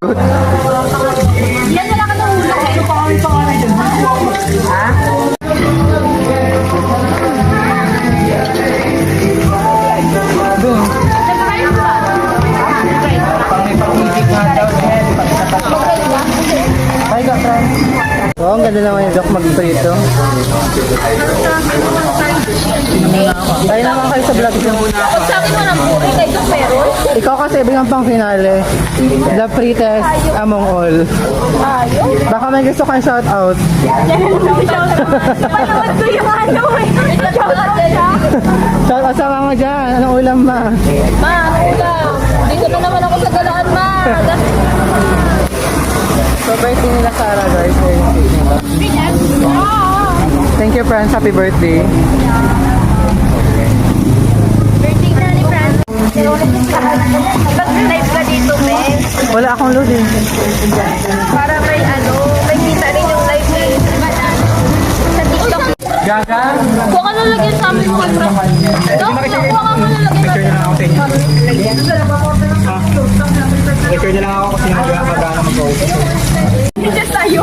Yan na lang ka nahulog eh. Ha? Doon. Hi ka, friend. Oh, ang ganda naman yung Doc mag-prito. Tayo naman kayo sa vlog niyo. Pag sa akin mo ng puri kay Doc Meron. Ikaw kasi bigyan pang finale. The prettiest among all. Ayaw. Baka may gusto kang shout out. Manood ko yung ano eh. Shout out sa mga dyan. Anong ulam ma? Ma, ano ulam? Dito na naman ako sa galaan, ma. So birthday nila Sarah guys. Thank you friends. Happy birthday. Birthday na ni Fran. Mag-live ka dito, Ben. Wala akong load eh. Para may ano, may kita rin yung live eh. Sa TikTok. Gaga? Kuha ka nalagyan sa amin mo kay Fran. Dok, kuha ka mo nalagyan Record na lang ako kasi magana mag-open. Hindi tayo.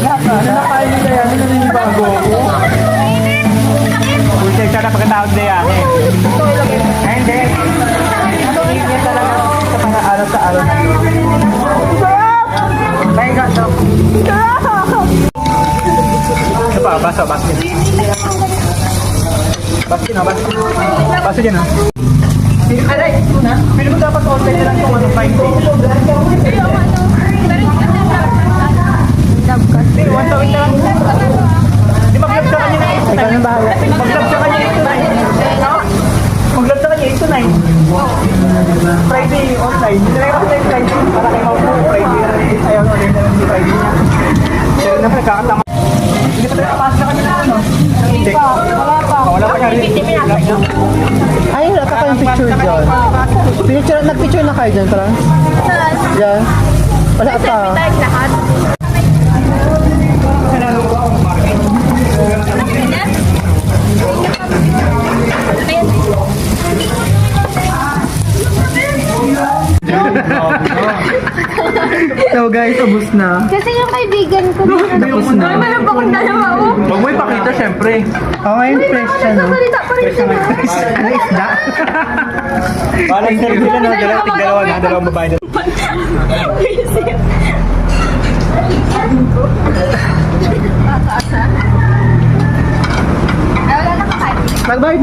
Ano na kain nila yan? Ano na yung bago? Check ka na pagkatawag na yan eh. Hindi. Hindi talaga sa pang-araw sa araw na yun. May gato. Ano pa? Baso. Baso dyan ha. Aray, ito na. Pili mo dapat online na lang kung ano 5 days. Hindi, 1,000 na lang. Di mag-love sa kanya na 8 to 9. Ikaw nang bahala. Mag-love sa kanya 8 to 9. Mag-love sa kanya 8 to 9. Friday online. Hindi na yung Friday. Para kayo maupo Friday. Ayaw online na lang si Friday niya. Pero na nagkakatama. Hindi pa tayo kapasok sa kanya na ano? Hindi pa. Wala pa siya rin. Ay, wala pa kayong picture dyan. Nag-picture na kayo dyan, Franz? Yan. Wala pa. Tayo lahat. So guys, ubus na. Kasi yung kaibigan ko. Tapos na. Meron pa akong dalawa oh. Huwag mo ipakita syempre. Oh, ngayon fresh siya, no? Salita pa rin siya. Ano isda? Parang sir sila no, dalawa na, dalawang babae na. Ay, wala na kakain. Mag-bye